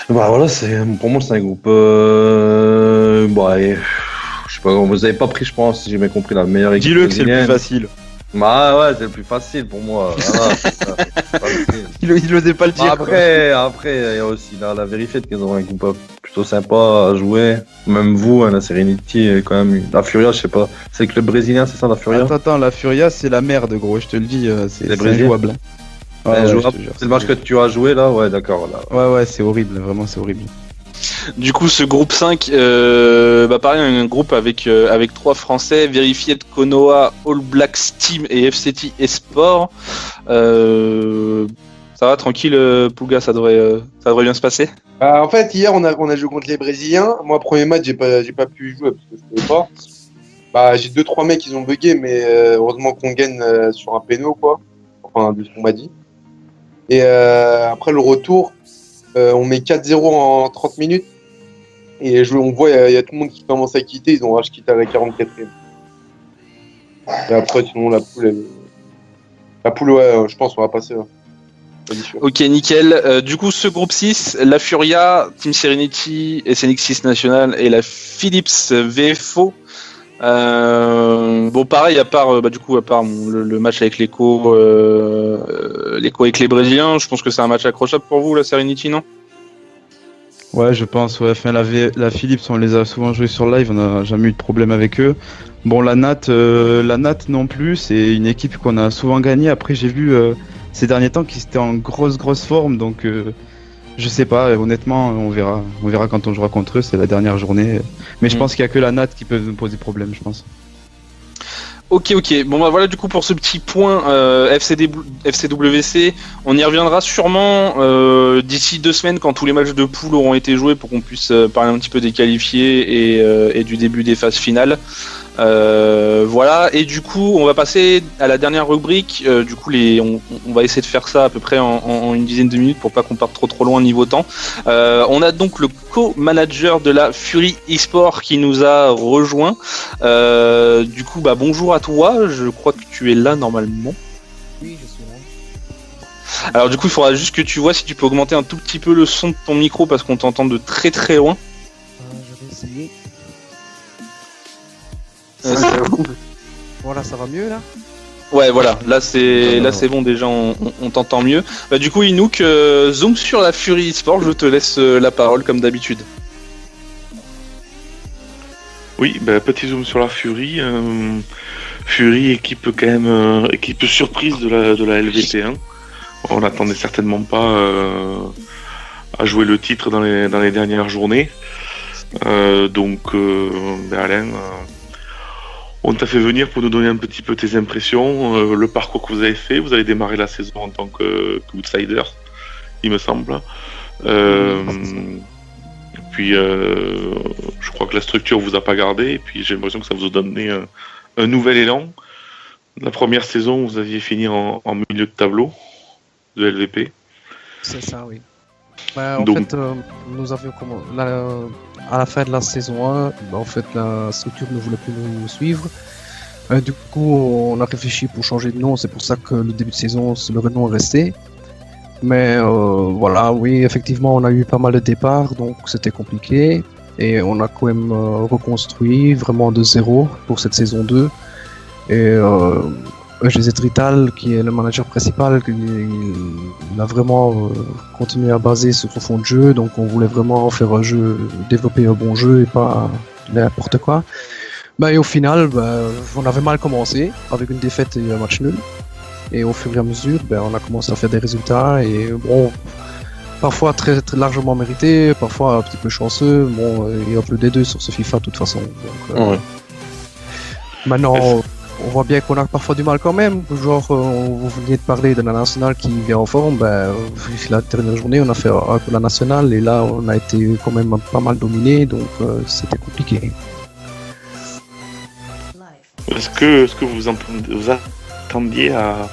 Voilà, pour moi, c'est un groupe. Je sais pas, vous avez pas pris, je pense, si j'ai bien compris, la meilleure équipe. Dis-le que c'est le plus facile. Bah ouais, c'est le plus facile pour moi. Voilà, c'est facile. Il osait pas le dire. Après, il y a aussi la vérifiée qu'ils ont un groupe plutôt sympa à jouer. Même vous, la Serenity, quand même. La Furia, je sais pas. C'est le club brésilien, c'est ça, la Furia? Attends, la Furia, c'est la merde, gros. Je te le dis, c'est injouable. Ouais, c'est le match que tu as joué là, ouais, d'accord. Ouais, c'est horrible, vraiment, c'est horrible. Du coup, ce groupe 5, pareil, un groupe avec 3 Français, Verified, Konoha, All Blacks Team et FCT Esport. Ça va, tranquille, Poulga, ça devrait bien se passer. En fait, hier, on a joué contre les Brésiliens. Moi, premier match, j'ai pas pu y jouer parce que je pouvais pas. J'ai 2-3 mecs qui ont bugué, mais heureusement qu'on gagne sur un péno, quoi. Enfin, de ce qu'on m'a dit. Et après le retour, on met 4-0 en 30 minutes. Et on voit, il y a tout le monde qui commence à quitter. Ils ont rush quitté à la 44e. Et après, sinon, la poule, ouais, je pense qu'on va passer. Là. Ok, nickel. Du coup, ce groupe 6, la Furia, Team Serenity, SNX6 National et la Philips VFO. Pareil, à part le match avec l'écho avec les Brésiliens, je pense que c'est un match accrochable pour vous, la Serenity, non? Ouais, je pense, ouais. Enfin, la Philips, on les a souvent joués sur live, on n'a jamais eu de problème avec eux. Bon, la Nat non plus, c'est une équipe qu'on a souvent gagnée. Après, j'ai vu ces derniers temps qu'ils étaient en grosse forme, donc je sais pas, honnêtement, on verra quand on jouera contre eux, c'est la dernière journée. Mais je pense qu'il y a que la Nat qui peut nous poser problème, je pense. Ok. Bon voilà du coup pour ce petit point FCWC, on y reviendra sûrement d'ici 2 semaines quand tous les matchs de poule auront été joués pour qu'on puisse parler un petit peu des qualifiés et du début des phases finales. Voilà, et du coup on va passer à la dernière rubrique. Du coup on va essayer de faire ça à peu près en une dizaine de minutes pour pas qu'on parte trop loin niveau temps. On a donc le co-manager de la Fury eSport qui nous a rejoint. Du coup bonjour à toi, je crois que tu es là normalement. Oui, je suis là. Alors du coup il faudra juste que tu vois si tu peux augmenter un tout petit peu le son de ton micro parce qu'on t'entend de très loin. Je vais essayer. Euh, Voilà, ça va mieux là? Ouais, voilà, là c'est bon déjà, on t'entend mieux. Du coup, Inouk, zoom sur la Fury eSport, je te laisse la parole comme d'habitude. Oui, petit zoom sur la Fury. Fury, équipe quand même, équipe surprise de la LVP1. On n'attendait certainement pas à jouer le titre dans les dernières journées. Alain, on t'a fait venir pour nous donner un petit peu tes impressions, le parcours que vous avez fait. Vous avez démarré la saison en tant qu'outsider, il me semble. Puis je crois que la structure vous a pas gardé, et puis j'ai l'impression que ça vous a donné un nouvel élan. La première saison, vous aviez fini en milieu de tableau de LVP. C'est ça, oui. Nous avions à la fin de la saison 1, en fait, la structure ne voulait plus nous suivre. Du coup, on a réfléchi pour changer de nom. C'est pour ça que le début de saison, le nom est resté. Mais voilà, oui, effectivement, on a eu pas mal de départs, donc c'était compliqué. Et on a quand même reconstruit vraiment de zéro pour cette saison 2. Et José Trital, qui est le manager principal, il a vraiment continué à baser sur son fond de jeu. Donc on voulait vraiment faire un jeu, développer un bon jeu et pas n'importe quoi. Et au final, on avait mal commencé avec une défaite et un match nul. Et au fur et à mesure, on a commencé à faire des résultats. Et bon, parfois très, très largement mérités, parfois un petit peu chanceux. Bon, il y a un peu des deux sur ce FIFA de toute façon. Donc, maintenant, on voit bien qu'on a parfois du mal quand même. Genre, vous veniez de parler de la nationale qui vient en forme. La dernière journée, on a fait un peu la nationale et là, on a été quand même pas mal dominé, donc c'était compliqué. Est-ce que vous attendiez à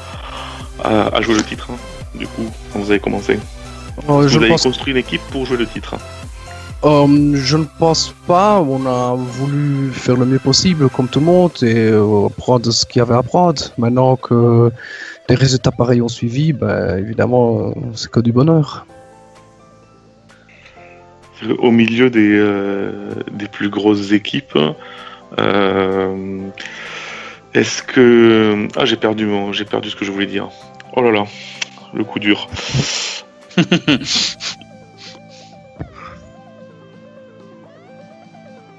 jouer le titre, du coup, quand vous avez commencé? Vous avez construit une équipe pour jouer le titre? Je ne pense pas. On a voulu faire le mieux possible, comme tout le monde, et prendre ce qu'il y avait à prendre. Maintenant que les résultats pareils ont suivi, évidemment, c'est que du bonheur. Au milieu des plus grosses équipes, est-ce que... Ah, j'ai perdu ce que je voulais dire. Oh là là, le coup dur.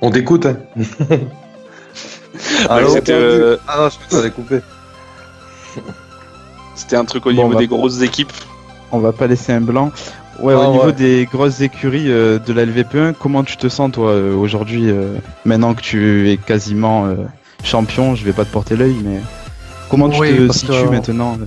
On t'écoute, hein. Alors, Ah non, je crois que ça allait couper. C'était un truc au niveau des grosses équipes. On va pas laisser un blanc. Ouais, au niveau des grosses écuries de la LVP1, comment tu te sens toi aujourd'hui, maintenant que tu es quasiment champion? Je vais pas te porter l'œil, mais comment tu te situes maintenant?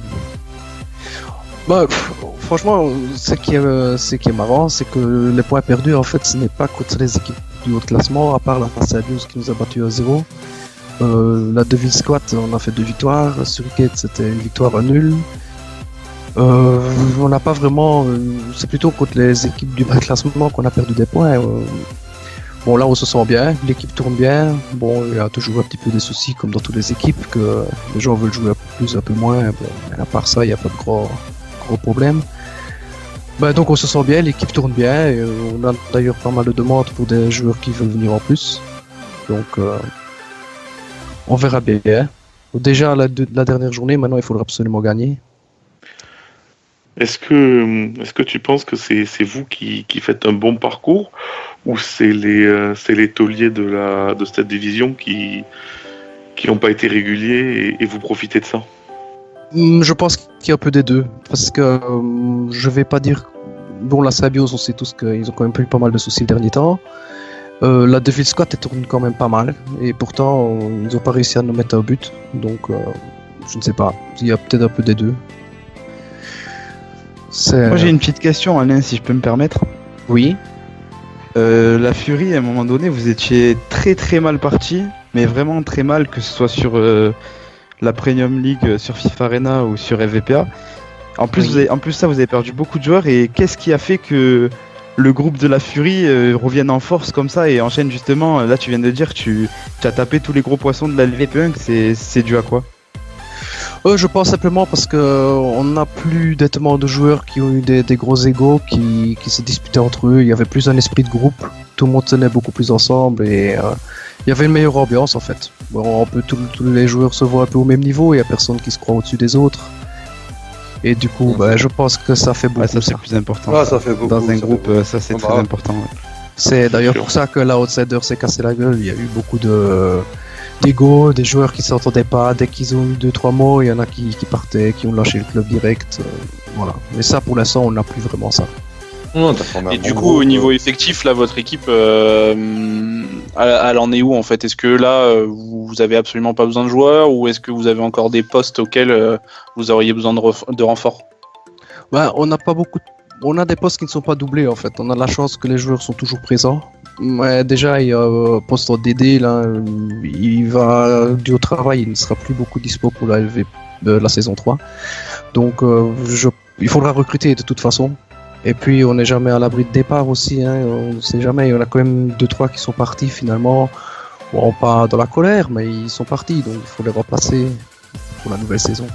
Franchement, ce qui est marrant, c'est que les points perdus, en fait, ce n'est pas contre les équipes du haut de classement, à part la Sabius qui nous a battu à 0. La Devil Squad, on a fait 2 victoires. Suricate, c'était une victoire à nul. On n'a pas vraiment... c'est plutôt contre les équipes du bas de classement qu'on a perdu des points. Bon, là, on se sent bien, l'équipe tourne bien. Bon, il y a toujours un petit peu des soucis, comme dans toutes les équipes, que les gens veulent jouer un peu plus, un peu moins. Bon, à part ça, il n'y a pas de gros problème. Donc on se sent bien, l'équipe tourne bien, et on a d'ailleurs pas mal de demandes pour des joueurs qui veulent venir en plus. Donc on verra bien. Déjà la dernière journée, maintenant il faudra absolument gagner. Est-ce que tu penses que c'est vous qui faites un bon parcours, ou c'est les tauliers de cette division qui n'ont pas été réguliers et vous profitez de ça? Je pense qu'il y a un peu des deux, parce que je vais pas dire... Bon, la Sabios, on sait tous qu'ils ont quand même eu pas mal de soucis le dernier temps. La Devil Squad, elle tourne quand même pas mal, et pourtant, ils ont pas réussi à nous mettre au but, donc je ne sais pas, il y a peut-être un peu des deux. Moi j'ai une petite question, Alain, si je peux me permettre. Oui. La Fury, à un moment donné, vous étiez très très mal parti, mais vraiment très mal, que ce soit sur la Premium League, sur FIFA Arena ou sur FVPA. En plus, Oui. vous avez perdu beaucoup de joueurs, et qu'est-ce qui a fait que le groupe de la Fury revienne en force comme ça et enchaîne justement? Là, tu viens de dire que tu as tapé tous les gros poissons de la LVP1, c'est dû à quoi? Je pense simplement parce que on n'a plus tellement de joueurs qui ont eu des gros égos qui se disputaient entre eux. Il y avait plus un esprit de groupe, tout le monde tenait beaucoup plus ensemble, et il y avait une meilleure ambiance en fait. Bon, tous les joueurs se voient un peu au même niveau, il n'y a personne qui se croit au-dessus des autres. Et du coup, je pense que ça fait beaucoup. Ça c'est plus important. Ah, ça fait beaucoup. Dans un groupe, ça c'est très important. C'est d'ailleurs sûr. pour ça que l'outsider s'est cassé la gueule. Il y a eu beaucoup d'ego, des joueurs qui s'entendaient pas. Dès qu'ils ont eu 2-3 mots, il y en a qui partaient, qui ont lâché le club direct. Voilà. Mais ça, pour l'instant, on n'a plus vraiment ça. Non, t'as formé un Et bon du coup, groupe, au niveau effectif, là, votre équipe, elle en est où en fait? Est-ce que là, vous avez absolument pas besoin de joueurs ou est-ce que vous avez encore des postes auxquels vous auriez besoin de renfort? On n'a pas beaucoup. On a des postes qui ne sont pas doublés en fait. On a la chance que les joueurs sont toujours présents. Mais déjà, il y a poste en DD là. Il va dû au travail. Il ne sera plus beaucoup dispo pour la LV de la saison 3. Donc, il faudra recruter de toute façon. Et puis, on n'est jamais à l'abri de départ aussi. Hein. On ne sait jamais. Il y en a quand même 2-3 qui sont partis finalement. Bon, pas dans la colère, mais ils sont partis. Donc, il faut les remplacer pour la nouvelle saison.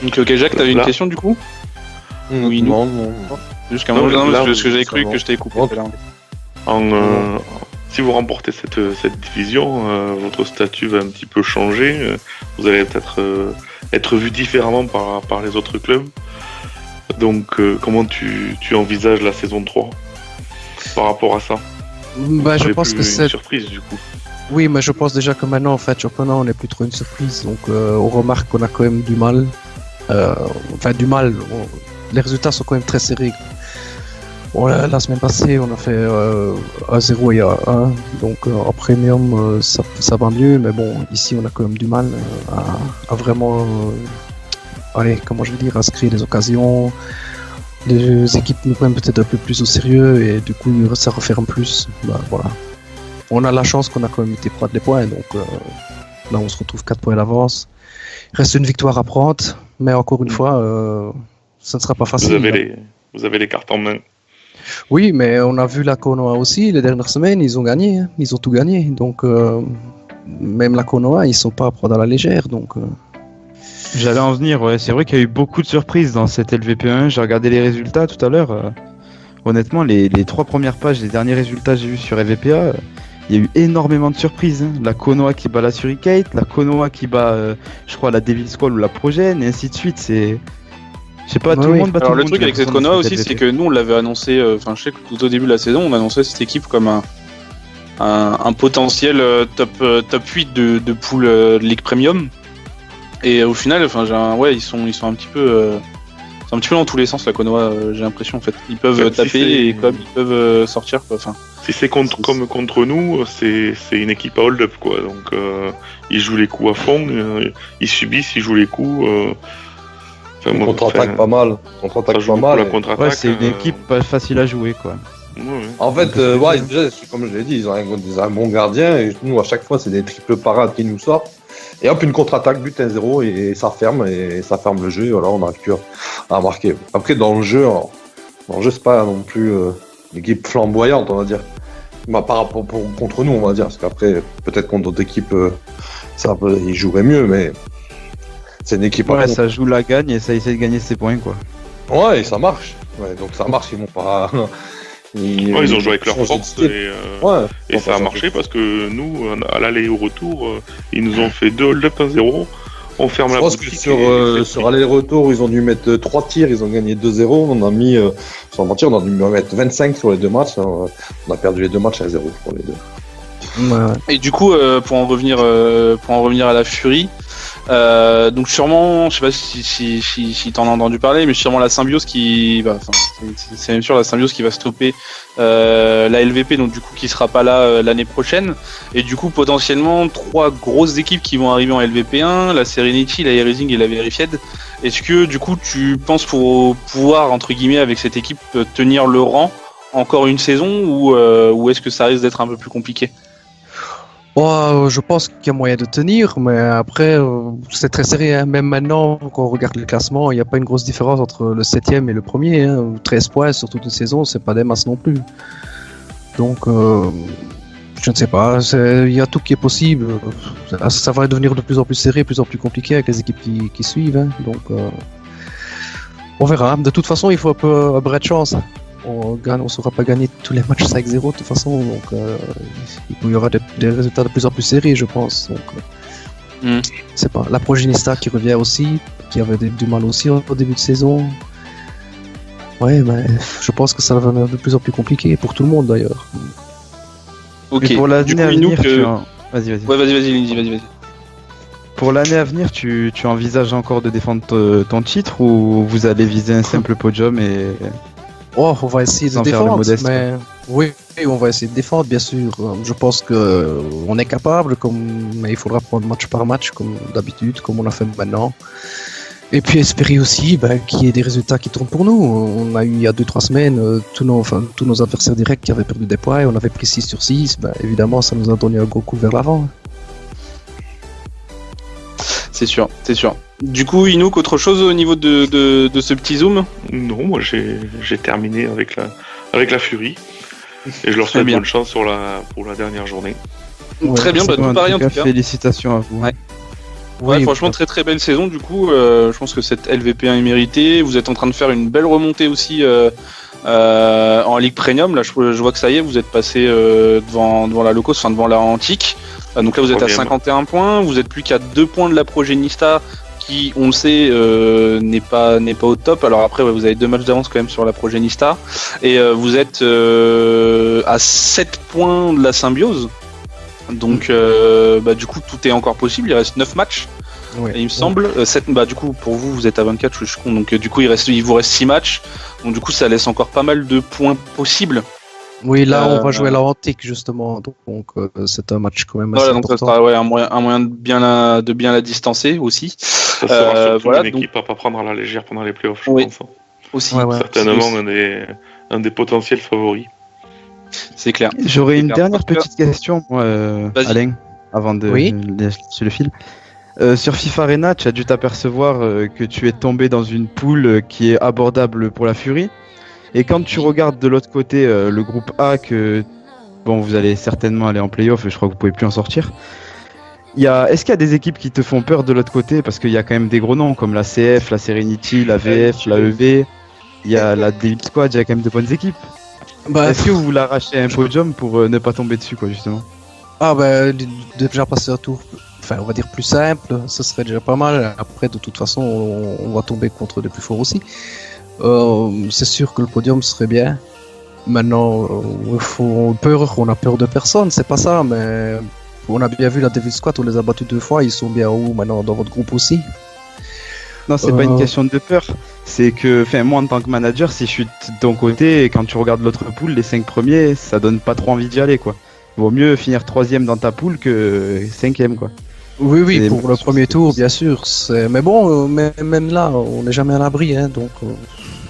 Ok, Jacques, t'avais une Là. question du coup? Oui, non, non. Jusqu'à Non, maintenant, là, parce que j'avais ça cru va. que je t'avais coupé. Ok. tout à l'heure. Si vous remportez cette division, votre statut va un petit peu changer. Vous allez peut-être être vu différemment par les autres clubs. Donc, comment tu envisages la saison 3 par rapport à ça? Je C'est pense plus que une c'est. surprise du coup. Oui, mais je pense déjà que maintenant, en fait, championnat, on n'est plus trop une surprise. Donc, on remarque qu'on a quand même du mal. Les résultats sont quand même très serrés. Bon, la semaine passée, on a fait 1-0 et 1. Donc, en premium, ça va mieux. Mais bon, ici, on a quand même du mal à vraiment. Comment je vais dire, à se créer des occasions. Les équipes nous prennent peut-être un peu plus au sérieux et du coup, ça referme plus. Voilà. On a la chance qu'on a quand même été prendre les points, donc là on se retrouve 4 points d'avance. Il reste une victoire à prendre, mais encore une fois, ça ne sera pas facile. Vous avez les cartes en main. Oui, mais on a vu la Konoha aussi, les dernières semaines, ils ont gagné, hein. Ils ont tout gagné, donc même la Konoha, ils sont pas à prendre à la légère, donc... J'allais en venir, ouais. C'est vrai qu'il y a eu beaucoup de surprises dans cette LVP1. J'ai regardé les résultats tout à l'heure. Honnêtement, les 3 premières pages, les derniers résultats que j'ai vus sur LVPA, il y a eu énormément de surprises. Hein. La Konoha qui bat la Suricate, la Konoha qui bat, je crois, la Devil Squall ou la Progène, et ainsi de suite. C'est... Je sais pas, tout le monde bat tout Alors le monde, truc j'ai avec cette l'impression, Konoha dans aussi, cette c'est LVP. que nous on l'avait annoncé, je sais que tout au début de la saison, on annonçait cette équipe comme un potentiel top 8 de pool de Ligue Premium. Et au final, ils sont un petit peu, c'est un petit peu dans tous les sens la Konoha. J'ai l'impression en fait, ils peuvent Ouais, si taper c'est- et comme ils peuvent sortir quoi. Enfin, Si c'est comme contre nous, c'est une équipe à hold-up quoi. Donc ils jouent les coups à fond, ils subissent, ils jouent les coups. Ils contre-attaquent pas mal. Ça Contre-attaquent joue pas beaucoup mal. la et- contre-attaque. Ouais, c'est une équipe pas facile à jouer, quoi. Ouais. En fait, déjà, comme je l'ai dit, ils ont un bon gardien. Et nous, à chaque fois, c'est des triples parades qui nous sortent. Et hop, une contre-attaque, but 1-0, et ça ferme le jeu. Et voilà, on a pu à marquer. Après, dans le jeu, c'est pas non plus une équipe flamboyante, on va dire. Par rapport contre nous, on va dire. Parce qu'après, peut-être contre d'autres équipes, ils joueraient mieux, mais c'est une équipe. Ouais, ça joue la gagne et ça essaie de gagner ses points, quoi. Ouais, et ça marche. Ouais, donc ça marche, ils vont pas. Ils ont joué avec leur changent de force style. et Ouais. ça a marché parce que nous, à l'aller et au retour, ils nous ont fait 2 hold-up 1-0. On ferme Je la pense que boutique. sur aller-retour, ils ont dû mettre 3 tirs, ils ont gagné 2-0. On a mis, sans mentir, on a dû mettre 25 sur les 2 matchs. On a perdu les 2 matchs à 0 pour les deux. Ouais. et du coup, pour en revenir à la Fury, donc sûrement, je sais pas si t'en as entendu parler, mais sûrement la symbiose c'est même sûr la symbiose qui va stopper la LVP, donc du coup qui sera pas là l'année prochaine, et du coup potentiellement 3 grosses équipes qui vont arriver en LVP1, la Serenity, la Rising et la Verified. Est-ce que du coup tu penses pour pouvoir entre guillemets avec cette équipe tenir le rang encore une saison ou est-ce que ça risque d'être un peu plus compliqué? Je pense qu'il y a moyen de tenir, mais après, c'est très serré. Hein. Même maintenant, quand on regarde le classement, il n'y a pas une grosse différence entre le 7ème et le premier. Hein. 13 points sur toute une saison, c'est pas des masses non plus. Donc, je ne sais pas. Il y a tout qui est possible. Ça va devenir de plus en plus serré, de plus en plus compliqué avec les équipes qui suivent. Hein. Donc, on verra. De toute façon, il faut un brin de chance. On ne saura pas gagner tous les matchs 5-0 de toute façon, donc il y aura des résultats de plus en plus serrés, je pense. Donc, c'est pas la Progenista qui revient aussi, qui avait du mal aussi au début de saison. Ouais, mais je pense que ça va devenir de plus en plus compliqué pour tout le monde d'ailleurs. Ok. Et pour l'année Du coup, à Inouk, venir, vas-y. Ouais, vas-y, Lindsay, vas-y. Pour l'année à venir, tu envisages encore de défendre ton titre ou vous allez viser un simple podium et Oh, on va essayer de Sans faire le défendre, modeste, mais oui, on va essayer de défendre, bien sûr. Je pense que on est capable, mais il faudra prendre match par match, comme d'habitude, comme on a fait maintenant. Et puis espérer aussi qu'il y ait des résultats qui tournent pour nous. On a eu il y a 2-3 semaines tous nos adversaires directs qui avaient perdu des points et on avait pris 6 sur 6. Évidemment, ça nous a donné un gros coup vers l'avant. C'est sûr. Du coup, Inouk, autre chose au niveau de ce petit zoom? Non, moi j'ai terminé avec la Fury. Et je leur souhaite bien. bonne chance pour la dernière journée. Très bien, tout pareil en tout cas. Félicitations à vous. Ouais. Oui, Ouais, franchement, très très belle saison. Du coup, je pense que cette LVP1 est méritée. Vous êtes en train de faire une belle remontée aussi en Ligue Premium. Là, je vois que ça y est, vous êtes passé devant la Locos, enfin devant la Antique. Donc là, vous êtes à Troisième. 51 points. Vous êtes plus qu'à 2 points de la Progénista, qui, on le sait, n'est pas au top. Alors après, ouais, vous avez 2 matchs d'avance quand même sur la Progénista. Et vous êtes à 7 points de la Symbiose. Donc, du coup, tout est encore possible. Il reste 9 matchs. Ouais. Et il me semble, du coup, pour vous, vous êtes à 24, je suis con. Donc, du coup, il vous reste 6 matchs. Donc, du coup, ça laisse encore pas mal de points possibles. Oui, là, on va jouer la Antique, justement. Donc c'est un match quand même assez Voilà, donc ça important. sera un moyen de bien la distancer aussi. Ça sera surtout voilà, une équipe à pas prendre à la légère pendant les playoffs, je Oui. pense. Aussi, Ouais, ouais. Certainement aussi. un des potentiels favoris. C'est clair. J'aurais C'est une clair. dernière En tout cas- petite question, moi, Vas-y. Alain, avant de Oui. laisser le fil. Sur FIFA Arena, tu as dû t'apercevoir que tu es tombé dans une poule qui est abordable pour la Fury. Et quand tu regardes de l'autre côté le groupe A, vous allez certainement aller en playoff et je crois que vous pouvez plus en sortir. Est-ce qu'il y a des équipes qui te font peur de l'autre côté? Parce qu'il y a quand même des gros noms comme la CF, la Serenity, la VF, la EV. Il y a la Delete Squad, il y a quand même de bonnes équipes. Est-ce que vous voulez arracher un podium pour ne pas tomber dessus, quoi, justement? Déjà passer un tour, on va dire plus simple, ce serait déjà pas mal. Après, de toute façon, on va tomber contre les plus forts aussi. C'est sûr que le podium serait bien. Maintenant, on a peur de personne, c'est pas ça, mais on a bien vu la Devil Squad, on les a battus 2 fois, ils sont bien hauts maintenant dans votre groupe aussi. Non, c'est pas une question de peur. C'est que, moi en tant que manager, si je suis de ton côté et quand tu regardes l'autre poule, les 5 premiers, ça donne pas trop envie d'y aller, quoi. Vaut mieux finir 3ème dans ta poule que 5ème, quoi. Oui, pour le premier tour, bien sûr. Mais bon, même là, on n'est jamais à l'abri, hein, donc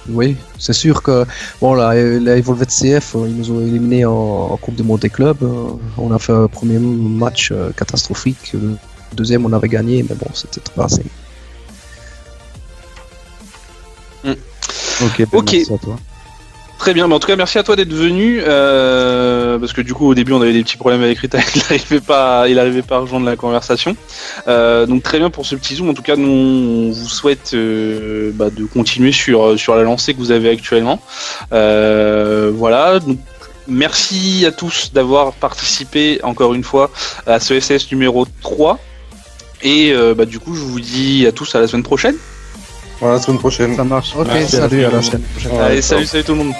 oui, c'est sûr que la Evolved CF, ils nous ont éliminés en Coupe du Monde des clubs. On a fait un premier match catastrophique. Le deuxième, on avait gagné, mais bon, c'était pas assez. Ok. Merci à toi. Très bien, en tout cas merci à toi d'être venu, parce que du coup au début on avait des petits problèmes avec Rita, il arrivait pas à rejoindre la conversation. Donc très bien pour ce petit zoom, en tout cas nous on vous souhaite de continuer sur la lancée que vous avez actuellement. Voilà, donc merci à tous d'avoir participé encore une fois à ce SS numéro 3. Et du coup je vous dis à tous à la semaine prochaine. Voilà, la semaine prochaine. Ça marche. Ok, Merci, salut, à la semaine semaine prochaine. Allez, salut tout le monde.